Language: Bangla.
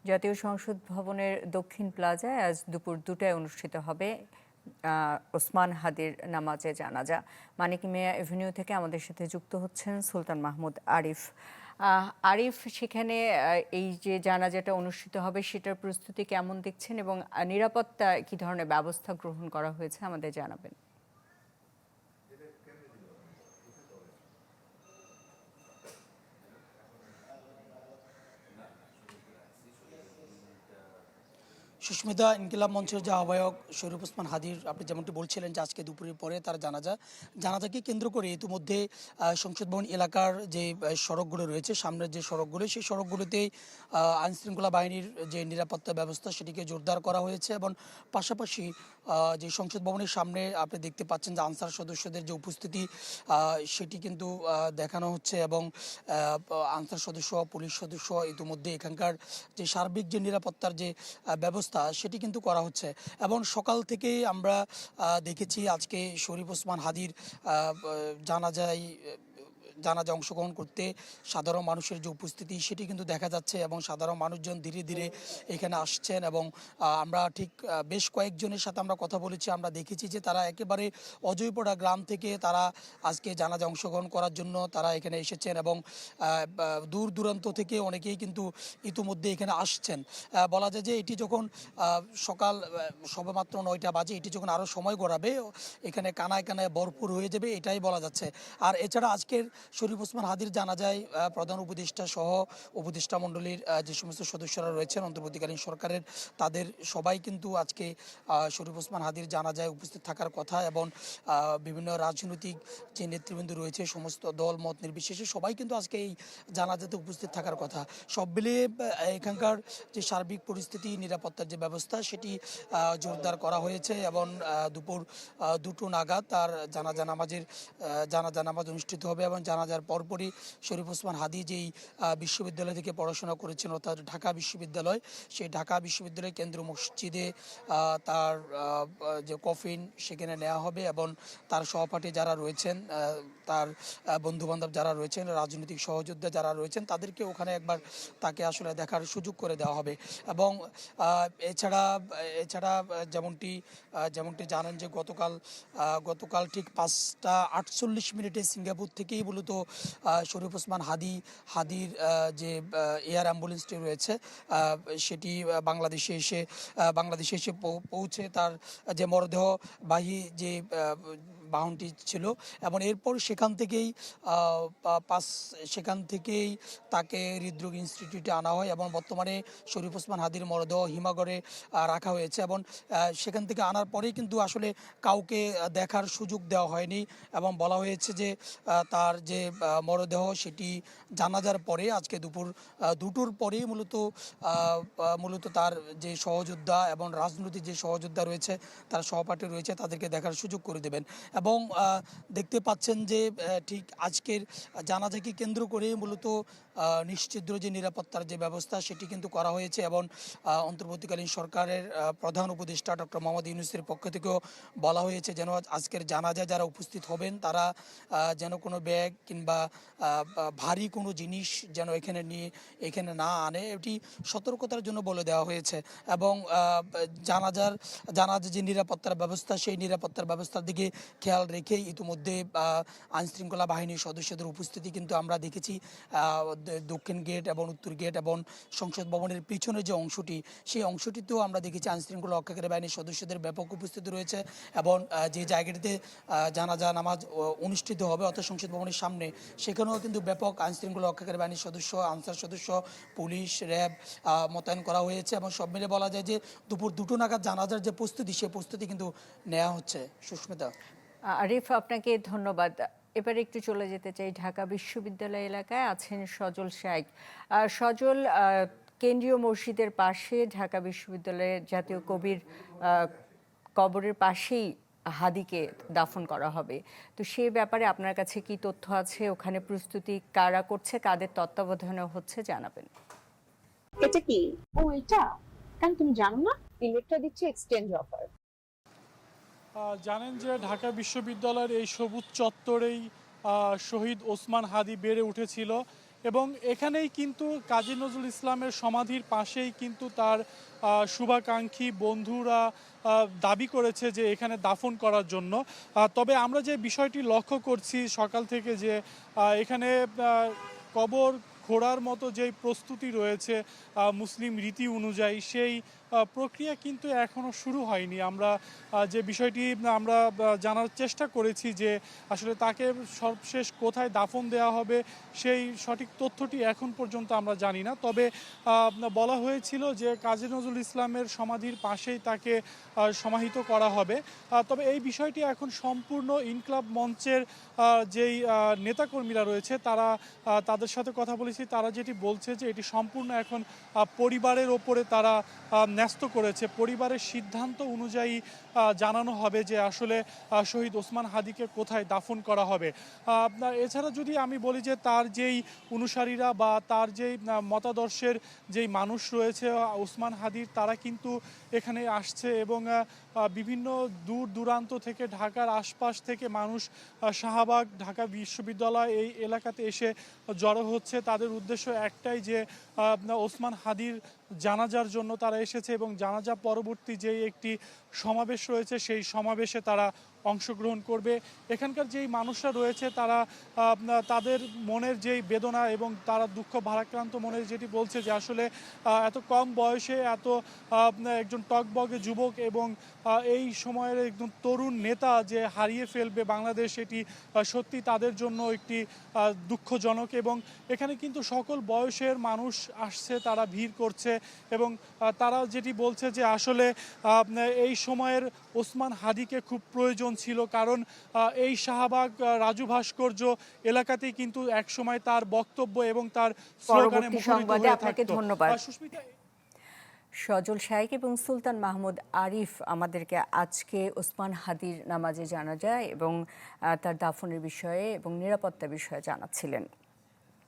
জাতীয় সংসদ ভবনের দক্ষিণ প্লাজায় আজ দুপুর 2টায় অনুষ্ঠিত হবে ওসমান হাদির নামাজে জানাজা। মানিক মিয়া এভিনিউ থেকে আমাদের সাথে যুক্ত হচ্ছেন সুলতান মাহমুদ আরিফ। আরিফ, সেখানে এই যে জানাজাটা অনুষ্ঠিত হবে সেটার প্রস্তুতি কেমন দেখছেন এবং নিরাপত্তা কি ধরনের ব্যবস্থা গ্রহণ করা হয়েছে আমাদের জানাবেন। সুস্মিতা, ইনকিলাব মঞ্চের যে আহ্বায়ক শরীফ ওসমান হাদির, আপনি যেমনটি বলছিলেন যে আজকে দুপুরের পরে তার জানাজাকে কেন্দ্র করে ইতিমধ্যে সংসদ ভবন এলাকার যে সড়কগুলো রয়েছে, সামনের যে সড়কগুলো, সেই সড়কগুলোতে আইনশৃঙ্খলা বাহিনীর যে নিরাপত্তা ব্যবস্থা সেটিকে জোরদার করা হয়েছে এবং পাশাপাশি যে সংসদ ভবনের সামনে আপনি দেখতে পাচ্ছেন যে আনসার সদস্যদের যে উপস্থিতি সেটি কিন্তু দেখানো হচ্ছে এবং আনসার সদস্য, পুলিশ সদস্য ইতিমধ্যে এখানকার যে সার্বিক যে নিরাপত্তার যে ব্যবস্থা সেটি কিন্তু করা হচ্ছে। এবং সকাল থেকেই আমরা দেখেছি আজকে শরীফ ওসমান হাদির জানাজা অংশগ্রহণ করতে সাধারণ মানুষের যে উপস্থিতি সেটি কিন্তু দেখা যাচ্ছে এবং সাধারণ মানুষজন ধীরে ধীরে এখানে আসছেন এবং আমরা ঠিক বেশ কয়েকজনের সাথে আমরা কথা বলেছি, আমরা দেখেছি যে তারা একেবারে অজয়পড়া গ্রাম থেকে তারা আজকে জানাজা অংশগ্রহণ করার জন্য তারা এখানে এসেছেন এবং দূর দূরান্ত থেকে অনেকেই কিন্তু ইতিমধ্যে এখানে আসছেন। বলা যায় যে এটি যখন সকাল সবেমাত্র 9টা বাজে, এটি যখন আরও সময় গড়াবে এখানে কানায় কানায় ভরপুর হয়ে যাবে, এটাই বলা যাচ্ছে। আর এছাড়া আজকের শরীফ ওসমান হাদির জানাজায় প্রধান উপদেষ্টা সহ উপদেষ্টা মণ্ডলীর যে সমস্ত সদস্যরা রয়েছেন অন্তর্বর্তীকালীন সরকারের, তাদের সবাই কিন্তু আজকে শরীফ ওসমান হাদির জানাজায় উপস্থিত থাকার কথা এবং বিভিন্ন রাজনৈতিক যে নেতৃবৃন্দ রয়েছে সমস্ত দল মত নির্বিশেষে সবাই কিন্তু আজকে এই জানাজাতে উপস্থিত থাকার কথা। সব মিলিয়ে এখানকার যে সার্বিক পরিস্থিতি, নিরাপত্তার যে ব্যবস্থা সেটি জোরদার করা হয়েছে এবং দুপুর 2টো নাগাদ তার জানাজা নামাজ অনুষ্ঠিত হবে এবং জানাজার পরপরই শরীফ ওসমান হাদি যেই বিশ্ববিদ্যালয় থেকে পড়াশোনা করেছেন অর্থাৎ ঢাকা বিশ্ববিদ্যালয়, সেই ঢাকা বিশ্ববিদ্যালয় কেন্দ্রীয় মসজিদে তার যে কফিন সেখানে নেওয়া হবে এবং তার সহপাঠী যারা রয়েছেন, তার বন্ধুবান্ধব যারা রয়েছেন, রাজনৈতিক সহযোদ্ধা যারা রয়েছেন, তাদেরকে ওখানে একবার তাকে আসলে দেখার সুযোগ করে দেওয়া হবে। এবং এছাড়া যেমনটি জানেন যে গতকাল ঠিক 5টা 48 সিঙ্গাপুর থেকেই মূলত শরীফ ওসমান হাদির যে এয়ার অ্যাম্বুলেন্সটি রয়েছে সেটি বাংলাদেশে এসে পৌঁছে তার যে মরদেহবাহী যে বাহনটি ছিল এবং এরপর সেখান থেকেই তাকে হৃদরোগ ইনস্টিটিউটে আনা হয় এবং বর্তমানে শরীফ ওসমান হাদির মরদেহ হিমাগড়ে রাখা হয়েছে এবং সেখান থেকে আনার পরেই কিন্তু আসলে কাউকে দেখার সুযোগ দেওয়া হয়নি এবং বলা হয়েছে যে তার যে মরদেহ সেটি জানাজার পরে আজকে দুপুর 2টোর পরেই মূলত তার যে সহযোদ্ধা এবং রাজনৈতিক যে সহযোদ্ধা রয়েছে, তার সহপাঠী রয়েছে, তাদেরকে দেখার সুযোগ করে দেবেন। এবং দেখতে পাচ্ছেন যে ঠিক আজকের জানাজাকে কেন্দ্র করে মূলত নিশ্চিদ্র যে নিরাপত্তার যে ব্যবস্থা সেটি কিন্তু করা হয়েছে এবং অন্তর্বর্তীকালীন সরকারের প্রধান উপদেষ্টা ডক্টর মোহাম্মদ ইউনূসের পক্ষ থেকেও বলা হয়েছে যেন আজকের জানাজায় যারা উপস্থিত হবেন তারা যেন কোনো ব্যাগ কিংবা ভারী কোনো জিনিস যেন এখানে না আনে, এটি সতর্কতার জন্য বলে দেওয়া হয়েছে। এবং জানাজার যে নিরাপত্তার ব্যবস্থা, সেই নিরাপত্তার ব্যবস্থার দিকে খেয়াল রেখেই ইতিমধ্যে আইনশৃঙ্খলা বাহিনীর সদস্যদের উপস্থিতি কিন্তু আমরা দেখেছি দক্ষিণ গেট এবং উত্তর গেট এবং সংসদ ভবনের পিছনে যে অংশটি, সেই অংশটিতেও আমরা দেখেছি আইনশৃঙ্খলা রক্ষাকারী বাহিনীর সদস্যদের ব্যাপক উপস্থিতি রয়েছে এবং যে জায়গাটিতে জানাজা নামাজ অনুষ্ঠিত হবে অর্থাৎ সংসদ ভবনের সামনে, সেখানেও কিন্তু ব্যাপক আইনশৃঙ্খলা রক্ষাকারী বাহিনীর সদস্য, আনসার সদস্য, পুলিশ, র্যাব মোতায়েন করা হয়েছে এবং সব মিলে বলা যায় যে দুপুর 2টো নাগাদ জানাজার যে প্রস্তুতি, সেই প্রস্তুতি কিন্তু নেওয়া হচ্ছে। সুস্মিতা। আরিফ, আপনাকে ধন্যবাদ। এবারে একটু চলে যেতে চাই, ঢাকা বিশ্ববিদ্যালয় এলাকায় আছেন সজল শাইখ। সজল, কেন্দ্রীয় মসজিদের পাশে ঢাকা বিশ্ববিদ্যালয়ের জাতীয় কবির কবরের পাশেই হাদিকে দাফন করা হবে, তো সে ব্যাপারে আপনার কাছে কি তথ্য আছে? ওখানে প্রস্তুতি কারা করছে, কাদের তত্ত্বাবধানে হচ্ছে, জানাবেন। এটা কি? ও এটা কেন তুমি জানো না? ইলেকট্রা দিচ্ছে এক্সচেঞ্জ অফার। জানেন যে ঢাকা বিশ্ববিদ্যালয়ের এই সবুজ চত্বরেই শহীদ ওসমান হাদি বেড়ে উঠেছিল এবং এখানেই কিন্তু কাজী নজরুল ইসলামের সমাধির পাশেই কিন্তু তার শুভাকাঙ্ক্ষী বন্ধুরা দাবি করেছে যে এখানে দাফন করার জন্য। তবে আমরা যে বিষয়টি লক্ষ্য করছি সকাল থেকে যে এখানে কবর খোঁড়ার মতো যেই প্রস্তুতি রয়েছে মুসলিম রীতি অনুযায়ী, সেই প্রক্রিয়া কিন্তু এখনও শুরু হয়নি। আমরা যে বিষয়টি আমরা জানার চেষ্টা করেছি যে আসলে তাকে সর্বশেষ কোথায় দাফন দেওয়া হবে সেই সঠিক তথ্যটি এখন পর্যন্ত আমরা জানি না। তবে বলা হয়েছিল যে কাজী নজরুল ইসলামের সমাধির পাশেই তাকে সমাহিত করা হবে। তবে এই বিষয়টি এখন সম্পূর্ণ ইনকলাব মঞ্চের যেই নেতাকর্মীরা রয়েছে তারা তাদের সাথে কথা বলেছি, তারা যেটি বলছে যে এটি সম্পূর্ণ এখন পরিবারের ওপরে তারা ন্যস্ত করেছে। পরিবারের সিদ্ধান্ত অনুযায়ী জানানো হবে যে আসলে শহীদ ওসমান হাদিকে কোথায় দাফন করা হবে। এছাড়া যদি আমি বলি যে তার যেই অনুসারীরা বা তার যেই মতাদর্শের যেই মানুষ রয়েছে ওসমান হাদির, তারা কিন্তু এখানে আসছে এবং বিভিন্ন দূর দূরান্ত থেকে ঢাকার আশপাশ থেকে মানুষ শাহবাগ ঢাকা বিশ্ববিদ্যালয় এই এলাকাতে এসে জড়ো হচ্ছে। তাদের উদ্দেশ্য একটাই যে ওসমান হাদির জানাজার জন্য তারা এসেছে এবং জানাজা পরবর্তী যেই একটি সমাবেশ রয়েছে সেই সমাবেশে তারা অংশগ্রহণ করবে। এখানকার যেই মানুষরা রয়েছে তারা তাদের মনের যেই বেদনা এবং তারা দুঃখ ভারাক্রান্ত মনের যেটি বলছে যে আসলে এত কম বয়সে এত একজন টকবগে যুবক এবং এই সময়ের একজন তরুণ নেতা যে হারিয়ে ফেলবে বাংলাদেশ, এটি সত্যি তাদের জন্য একটি দুঃখজনক। এবং এখানে কিন্তু সকল বয়সের মানুষ আসছে, তারা ভিড় করছে এবং তারা যেটি বলছে যে আসলে এই সময়ের ওসমান হাদিকে খুব প্রয়োজন ছিল, কারণ এই শাহবাগ রাজু ভাস্কর্য এলাকাতেই কিন্তু একসময় তার বক্তব্য এবং তার স্লোগানে পরবর্তী মুখরিত সংবাদে হয়ে আপনাকে থাকতো। ধন্যবাদ। সুস্মিতা, সজল শাইক এবং সুলতান মাহমুদ আরিফ আমাদেরকে আজকে ওসমান হাদির নামাজে জানাজা এবং তার দাফনের বিষয়ে এবং নিরাপত্তা বিষয়ে জানাচ্ছিলেন।